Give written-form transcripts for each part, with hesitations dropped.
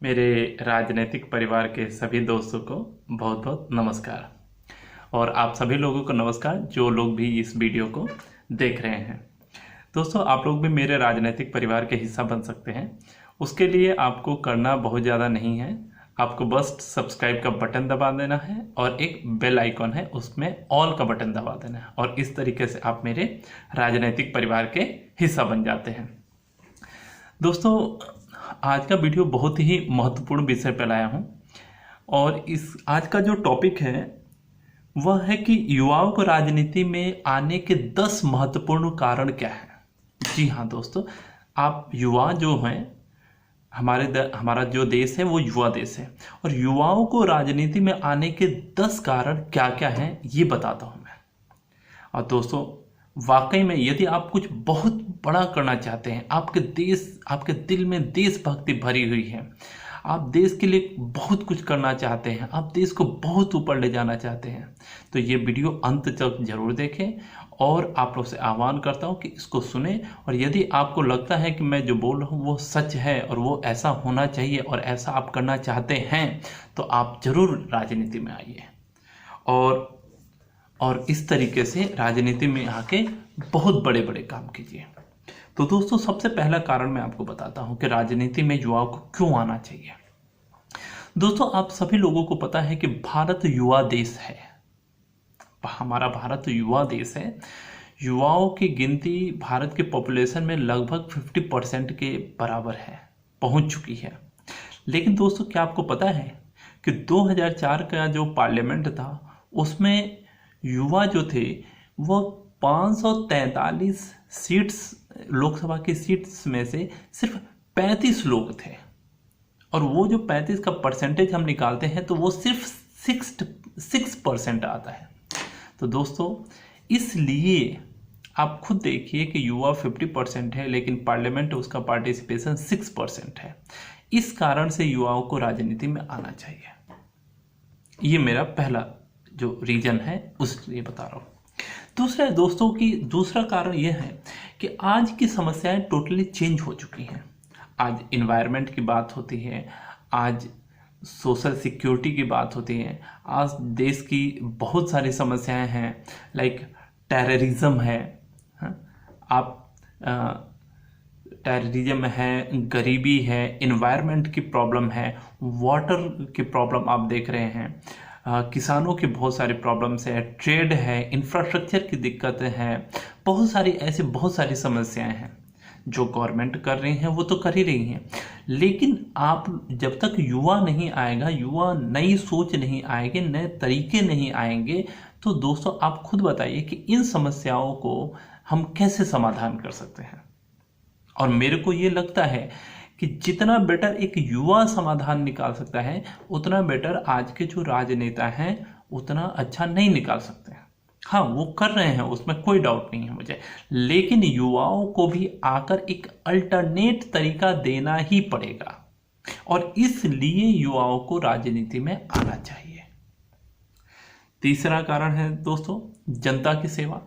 मेरे राजनीतिक परिवार के सभी दोस्तों को बहुत बहुत नमस्कार। और आप सभी लोगों को नमस्कार जो लोग भी इस वीडियो को देख रहे हैं। दोस्तों, आप लोग भी मेरे राजनीतिक परिवार के हिस्सा बन सकते हैं। उसके लिए आपको करना बहुत ज़्यादा नहीं है, आपको बस सब्सक्राइब का बटन दबा देना है और एक बेल आइकॉन है उसमें ऑल का बटन दबा देना है, और इस तरीके से आप मेरे राजनीतिक परिवार के हिस्सा बन जाते हैं। दोस्तों, आज का वीडियो बहुत ही महत्वपूर्ण विषय पर लाया हूँ, और इस आज का जो टॉपिक है वह है कि युवाओं को राजनीति में आने के 10 महत्वपूर्ण कारण क्या हैं। जी हाँ दोस्तों, आप युवा जो हैं, हमारा जो देश है वो युवा देश है, और युवाओं को राजनीति में आने के 10 कारण क्या क्या हैं ये बताता हूँ मैं। और दोस्तों, वाकई में यदि आप कुछ बहुत बड़ा करना चाहते हैं, आपके दिल में देशभक्ति भरी हुई है, आप देश के लिए बहुत कुछ करना चाहते हैं, आप देश को बहुत ऊपर ले जाना चाहते हैं, तो ये वीडियो अंत तक जरूर देखें। और आप लोग से आह्वान करता हूँ कि इसको सुने, और यदि आपको लगता है कि मैं जो बोल रहा हूँ वो सच है और वो ऐसा होना चाहिए और ऐसा आप करना चाहते हैं, तो आप जरूर राजनीति में आइए और इस तरीके से राजनीति में आके बहुत बड़े बड़े काम कीजिए। तो दोस्तों, सबसे पहला कारण मैं आपको बताता हूं कि राजनीति में युवाओं को क्यों आना चाहिए। दोस्तों, आप सभी लोगों को पता है कि भारत युवा देश है। हमारा भारत युवा देश है। युवाओं की गिनती भारत के पॉपुलेशन में लगभग 50% के बराबर है, पहुंच चुकी है। लेकिन दोस्तों, क्या आपको पता है कि 2004 का जो पार्लियामेंट था उसमें युवा जो थे वो 543 सीट्स, लोकसभा की सीट्स में से सिर्फ 35 लोग थे, और वो जो 35 का परसेंटेज हम निकालते हैं तो वो सिर्फ 6% आता है। तो दोस्तों, इसलिए आप खुद देखिए कि युवा 50% है लेकिन पार्लियामेंट उसका पार्टिसिपेशन 6% है। इस कारण से युवाओं को राजनीति में आना चाहिए। ये मेरा पहला जो रीजन है उसलिए बता रहा हूँ। दूसरा कारण यह है कि आज की समस्याएं टोटली चेंज हो चुकी हैं। आज इन्वायरमेंट की बात होती है, आज सोशल सिक्योरिटी की बात होती है, आज देश की बहुत सारी समस्याएं हैं, लाइक टेररिज्म है, आप टेररिज्म है, गरीबी है, इन्वायरमेंट की प्रॉब्लम है, वाटर की प्रॉब्लम आप देख रहे हैं, किसानों की बहुत सारी प्रॉब्लम्स है, ट्रेड है, इंफ्रास्ट्रक्चर की दिक्कत है, बहुत सारी समस्याएं हैं। जो गवर्नमेंट कर रही हैं वो तो कर ही रही हैं, लेकिन आप जब तक युवा नहीं आएगा, युवा नई सोच नहीं आएगी, नए तरीके नहीं आएंगे, तो दोस्तों आप खुद बताइए कि इन समस्याओं को हम कैसे समाधान कर सकते हैं। और मेरे को ये लगता है कि जितना बेटर एक युवा समाधान निकाल सकता है, उतना बेटर आज के जो राजनेता हैं उतना अच्छा नहीं निकाल सकते हैं। हाँ, वो कर रहे हैं, उसमें कोई डाउट नहीं है मुझे, लेकिन युवाओं को भी आकर एक अल्टरनेट तरीका देना ही पड़ेगा, और इसलिए युवाओं को राजनीति में आना चाहिए। तीसरा कारण है दोस्तों, जनता की सेवा।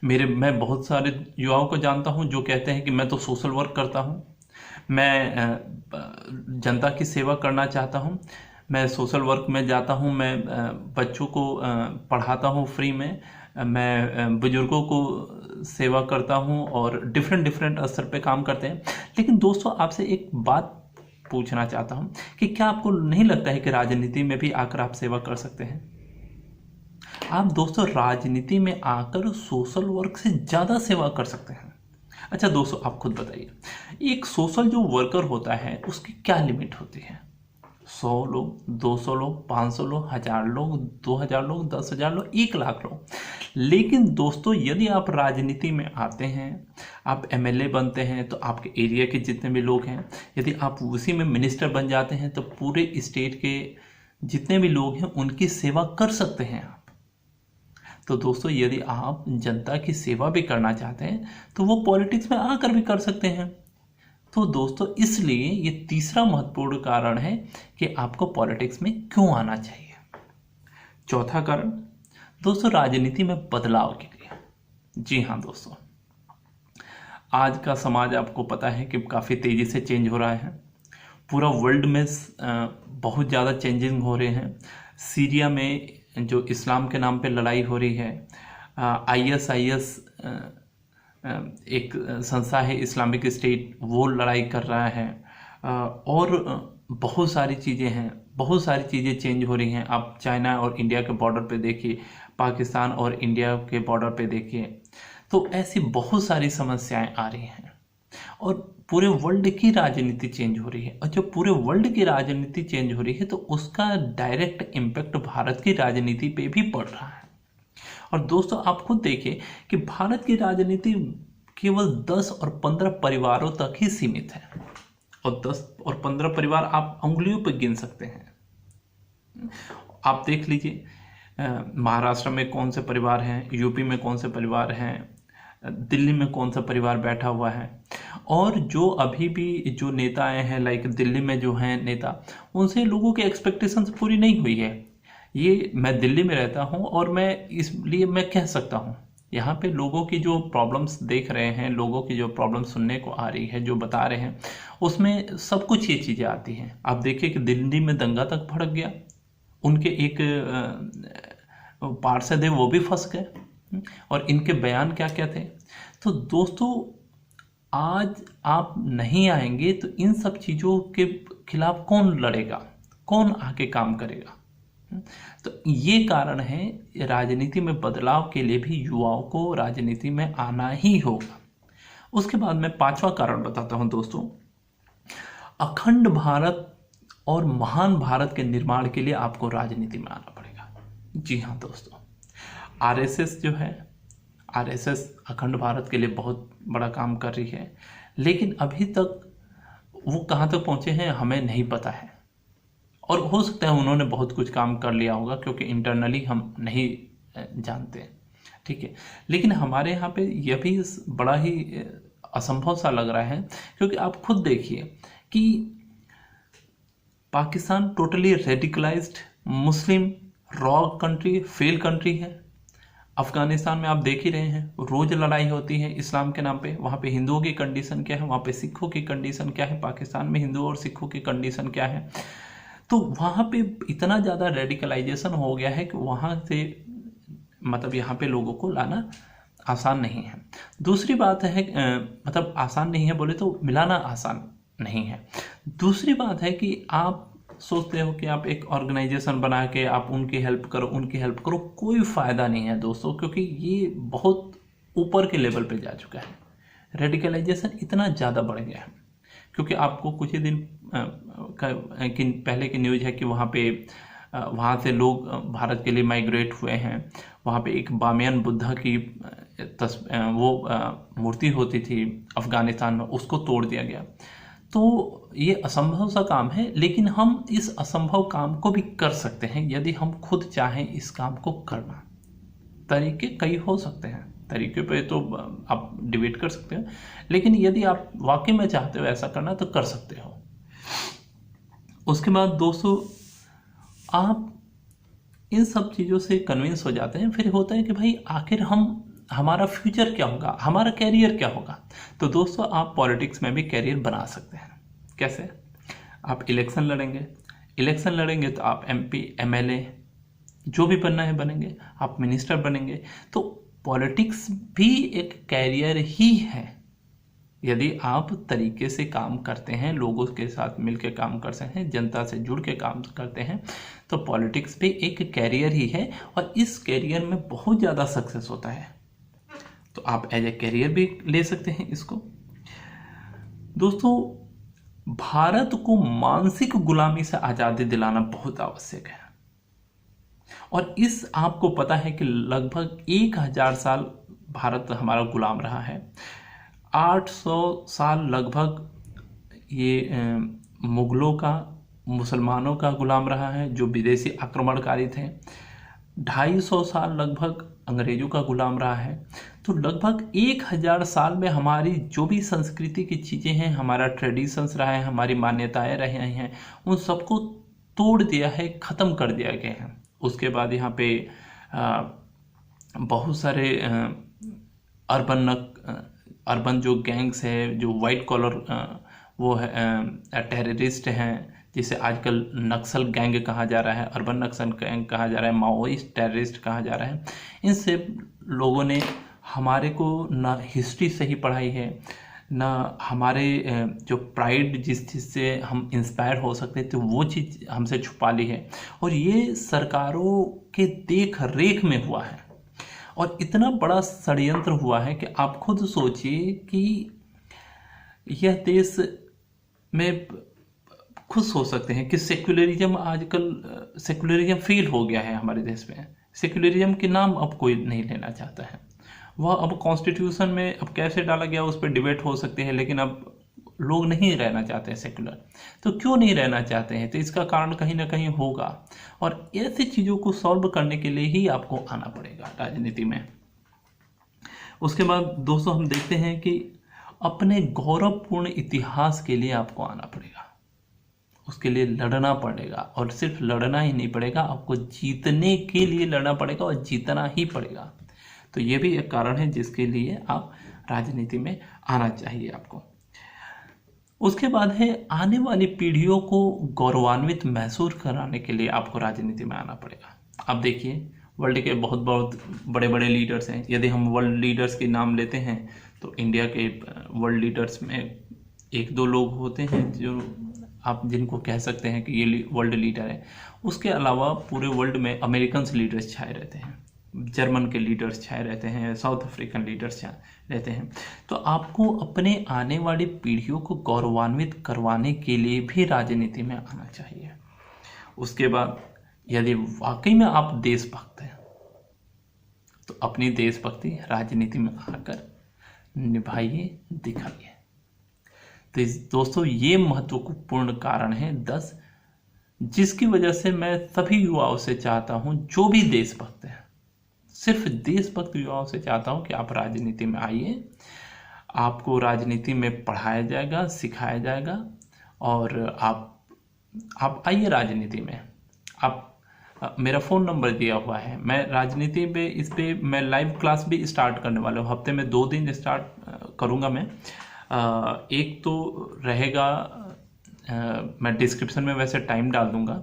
मैं बहुत सारे युवाओं को जानता हूं जो कहते हैं कि मैं तो सोशल वर्क करता हूं, मैं जनता की सेवा करना चाहता हूं, मैं सोशल वर्क में जाता हूं, मैं बच्चों को पढ़ाता हूं फ्री में, मैं बुजुर्गों को सेवा करता हूं, और डिफरेंट स्तर पे काम करते हैं। लेकिन दोस्तों, आपसे एक बात पूछना चाहता हूं कि क्या आपको नहीं लगता है कि राजनीति में भी आकर आप सेवा कर सकते हैं? आप दोस्तों राजनीति में आकर सोशल वर्क से ज़्यादा सेवा कर सकते हैं। अच्छा दोस्तों, आप खुद बताइए, एक सोशल जो वर्कर होता है उसकी क्या लिमिट होती है? 100 लोग, 200 लोग, 500 लोग, 1000 लोग, 2000 लोग, 10,000 लोग, 1,00,000 लोग। लेकिन दोस्तों, यदि आप राजनीति में आते हैं, आप एमएलए बनते हैं, तो आपके एरिया के जितने भी लोग हैं, यदि आप उसी में मिनिस्टर बन जाते हैं, तो पूरे स्टेट के जितने भी लोग हैं उनकी सेवा कर सकते हैं आप। तो दोस्तों, यदि आप जनता की सेवा भी करना चाहते हैं तो वो पॉलिटिक्स में आकर भी कर सकते हैं। तो दोस्तों, इसलिए ये तीसरा महत्वपूर्ण कारण है कि आपको पॉलिटिक्स में क्यों आना चाहिए। चौथा कारण दोस्तों, राजनीति में बदलाव के लिए। जी हाँ दोस्तों, आज का समाज आपको पता है कि काफ़ी तेज़ी से चेंज हो रहा है। पूरा वर्ल्ड में बहुत ज़्यादा चेंजिंग हो रहे हैं। सीरिया में जो इस्लाम के नाम पे लड़ाई हो रही है, ISIS एक संस्था है इस्लामिक स्टेट, वो लड़ाई कर रहा है, और बहुत सारी चीज़ें हैं, बहुत सारी चीज़ें चेंज हो रही हैं। आप चाइना और इंडिया के बॉर्डर पे देखिए, पाकिस्तान और इंडिया के बॉर्डर पे देखिए, तो ऐसी बहुत सारी समस्याएं आ रही हैं और पूरे वर्ल्ड की राजनीति चेंज हो रही है। और जब पूरे वर्ल्ड की राजनीति चेंज हो रही है तो उसका डायरेक्ट इम्पैक्ट भारत की राजनीति पे भी पड़ रहा है। और दोस्तों आप खुद देखिए कि भारत की राजनीति केवल 10 और 15 परिवारों तक ही सीमित है, और 10 और 15 परिवार आप उंगलियों पर गिन सकते हैं। आप देख लीजिए महाराष्ट्र में कौन से परिवार हैं, यूपी में कौन से परिवार हैं, दिल्ली में कौन सा परिवार बैठा हुआ है। और जो अभी भी जो नेता आए हैं, लाइक दिल्ली में जो हैं नेता, उनसे लोगों की एक्सपेक्टेशंस पूरी नहीं हुई है। ये मैं दिल्ली में रहता हूँ और मैं इसलिए मैं कह सकता हूँ, यहाँ पे लोगों की जो प्रॉब्लम्स देख रहे हैं, लोगों की जो प्रॉब्लम सुनने को आ रही है, जो बता रहे हैं, उसमें सब कुछ ये चीज़ें आती हैं। आप देखिए कि दिल्ली में दंगा तक भड़क गया, उनके एक पार्षद है वो भी फंस गए, और इनके बयान क्या क्या थे। तो दोस्तों आज आप नहीं आएंगे तो इन सब चीज़ों के खिलाफ कौन लड़ेगा, कौन आके काम करेगा। तो ये कारण है, राजनीति में बदलाव के लिए भी युवाओं को राजनीति में आना ही होगा। उसके बाद मैं 5वां कारण बताता हूं दोस्तों, अखंड भारत और महान भारत के निर्माण के लिए आपको राजनीति में आना पड़ेगा। जी हाँ दोस्तों, RSS जो है, RSS अखंड भारत के लिए बहुत बड़ा काम कर रही है, लेकिन अभी तक वो कहाँ तक पहुँचे हैं हमें नहीं पता है। और हो सकता है उन्होंने बहुत कुछ काम कर लिया होगा, क्योंकि इंटरनली हम नहीं जानते, ठीक है। लेकिन हमारे यहाँ पे यह भी बड़ा ही असंभव सा लग रहा है, क्योंकि आप खुद देखिए कि पाकिस्तान टोटली रेडिकलाइज्ड मुस्लिम रॉ कंट्री, फेल कंट्री है। अफगानिस्तान में आप देख ही रहे हैं, रोज लड़ाई होती है इस्लाम के नाम पे। वहाँ पे हिंदुओं की कंडीशन क्या है, वहाँ पे सिखों की कंडीशन क्या है, पाकिस्तान में हिंदुओं और सिखों की कंडीशन क्या है। तो वहाँ पे इतना ज़्यादा रेडिकलाइजेशन हो गया है कि वहाँ से मतलब यहाँ पे लोगों को लाना आसान नहीं है। दूसरी बात है मतलब आसान नहीं है बोले तो मिलाना आसान नहीं है। दूसरी बात है कि आप सोचते हो कि आप एक ऑर्गेनाइजेशन बना के आप उनकी हेल्प करो, उनकी हेल्प करो, कोई फ़ायदा नहीं है दोस्तों, क्योंकि ये बहुत ऊपर के लेवल पे जा चुका है। रेडिकलाइजेशन इतना ज़्यादा बढ़ गया है, क्योंकि आपको कुछ ही दिन पहले की न्यूज़ है कि वहाँ से लोग भारत के लिए माइग्रेट हुए हैं। वहाँ पे एक बामियान बुद्धा की मूर्ति होती थी अफ़गानिस्तान में, उसको तोड़ दिया गया। तो ये असंभव सा काम है, लेकिन हम इस असंभव काम को भी कर सकते हैं यदि हम खुद चाहें इस काम को करना। तरीके कई हो सकते हैं, तरीके पे तो आप डिबेट कर सकते हो, लेकिन यदि आप वाकई में चाहते हो ऐसा करना तो कर सकते हो। उसके बाद दोस्तों आप इन सब चीज़ों से कन्विंस हो जाते हैं, फिर होता है कि भाई आखिर हमारा फ्यूचर क्या होगा, हमारा कैरियर क्या होगा। तो दोस्तों आप पॉलिटिक्स में भी कैरियर बना सकते हैं। कैसे? आप इलेक्शन लड़ेंगे तो आप MP MLA जो भी बनना है बनेंगे, आप मिनिस्टर बनेंगे। तो पॉलिटिक्स भी एक कैरियर ही है। यदि आप तरीके से काम करते हैं, लोगों के साथ मिलकर काम करते हैं, जनता से जुड़ के काम करते हैं, तो पॉलिटिक्स भी एक कैरियर ही है, और इस कैरियर में बहुत ज़्यादा सक्सेस होता है। तो आप एज ए कैरियर भी ले सकते हैं इसको। दोस्तों भारत को मानसिक गुलामी से आज़ादी दिलाना बहुत आवश्यक है, और इस आपको पता है कि लगभग 1000 साल भारत हमारा गुलाम रहा है। 800 साल लगभग ये मुगलों का, मुसलमानों का गुलाम रहा है जो विदेशी आक्रमणकारी थे। 250 साल लगभग अंग्रेजों का गुलाम रहा है। तो लगभग 1000 साल में हमारी जो भी संस्कृति की चीज़ें हैं, हमारा ट्रेडिशंस रहा है, हमारी मान्यताएं रहे हैं, उन सबको तोड़ दिया है, ख़त्म कर दिया गया है। उसके बाद यहाँ पे बहुत सारे अर्बन जो गैंग्स है, जो वाइट कॉलर वो है टेररिस्ट हैं, जिसे आजकल नक्सल गैंग कहा जा रहा है, अर्बन नक्सल गैंग कहा जा रहा है, माओइस्ट टेररिस्ट कहा जा रहा है। इन सब लोगों ने हमारे को ना हिस्ट्री सही पढ़ाई है, ना हमारे जो प्राइड जिस चीज़ से हम इंस्पायर हो सकते थे वो चीज़ हमसे छुपा ली है। और ये सरकारों के देख रेख में हुआ है, और इतना बड़ा षड्यंत्र हुआ है कि आप खुद सोचिए कि यह देश में खुद सोच सकते हैं कि सेक्युलरिज्म आजकल सेक्युलरिज्म फेल हो गया है हमारे देश में। सेक्युलरिज्म के नाम अब कोई नहीं लेना चाहता है। वह अब कॉन्स्टिट्यूशन में अब कैसे डाला गया उस पर डिबेट हो सकते हैं, लेकिन अब लोग नहीं रहना चाहते हैं सेक्युलर। तो क्यों नहीं रहना चाहते हैं? तो इसका कारण कहीं ना कहीं होगा, और ऐसी चीज़ों को सॉल्व करने के लिए ही आपको आना पड़ेगा राजनीति में। उसके बाद दोस्तों हम देखते हैं कि अपने गौरवपूर्ण इतिहास के लिए आपको आना पड़ेगा, उसके लिए लड़ना पड़ेगा, और सिर्फ लड़ना ही नहीं पड़ेगा, आपको जीतने के लिए लड़ना पड़ेगा और जीतना ही पड़ेगा। तो ये भी एक कारण है जिसके लिए आप राजनीति में आना चाहिए आपको। उसके बाद है आने वाली पीढ़ियों को गौरवान्वित महसूस कराने के लिए आपको राजनीति में आना पड़ेगा। अब देखिए वर्ल्ड के बहुत बहुत बड़े बड़े लीडर्स हैं। यदि हम वर्ल्ड लीडर्स के नाम लेते हैं तो इंडिया के वर्ल्ड लीडर्स में एक दो लोग होते हैं जो आप जिनको कह सकते हैं कि ये वर्ल्ड लीडर है। उसके अलावा पूरे वर्ल्ड में अमेरिकन लीडर्स छाए रहते हैं, जर्मन के लीडर्स छाए रहते हैं, साउथ अफ्रीकन लीडर्स छाए रहते हैं। तो आपको अपने आने वाली पीढ़ियों को गौरवान्वित करवाने के लिए भी राजनीति में आना चाहिए। उसके बाद यदि वाकई में आप देशभक्त हैं तो अपनी देशभक्ति राजनीति में आकर निभाइए, दिखाइए। तो दोस्तों ये महत्वपूर्ण कारण है 10, जिसकी वजह से मैं सभी युवाओं से चाहता हूं, जो भी देशभक्त हैं, सिर्फ देशभक्त युवाओं से चाहता हूं कि आप राजनीति में आइए। आपको राजनीति में पढ़ाया जाएगा, सिखाया जाएगा, और आप आइए राजनीति में। आप मेरा फ़ोन नंबर दिया हुआ है। मैं राजनीति पे इस पे मैं लाइव क्लास भी स्टार्ट करने वाला हूँ। हफ्ते में 2 दिन स्टार्ट करूँगा मैं। एक तो रहेगा, मैं डिस्क्रिप्शन में वैसे टाइम डाल दूँगा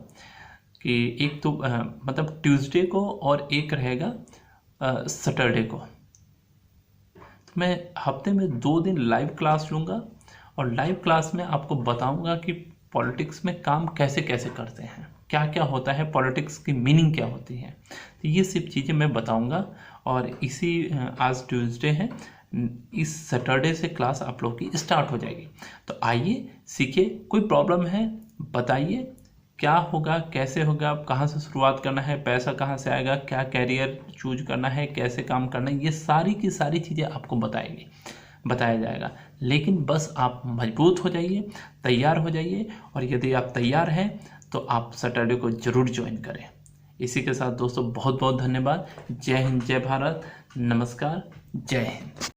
कि एक तो मतलब ट्यूसडे को, और एक रहेगा सैटरडे को। तो मैं हफ्ते में 2 दिन लाइव क्लास लूँगा, और लाइव क्लास में आपको बताऊँगा कि पॉलिटिक्स में काम कैसे कैसे करते हैं, क्या क्या होता है, पॉलिटिक्स की मीनिंग क्या होती है। तो ये सब चीज़ें मैं बताऊंगा। और इसी आज ट्यूसडे है, इस सैटरडे से क्लास आप लोग की स्टार्ट हो जाएगी। तो आइए सीखिए। कोई प्रॉब्लम है बताइए, क्या होगा, कैसे होगा, कहाँ से शुरुआत करना है, पैसा कहाँ से आएगा, क्या कैरियर चूज करना है, कैसे काम करना है, ये सारी की सारी चीज़ें आपको बताया जाएगा। लेकिन बस आप मजबूत हो जाइए, तैयार हो जाइए, और यदि आप तैयार हैं तो आप सैटरडे को ज़रूर ज्वाइन करें। इसी के साथ दोस्तों बहुत बहुत धन्यवाद। जय हिंद, जय भारत, नमस्कार, जय हिंद।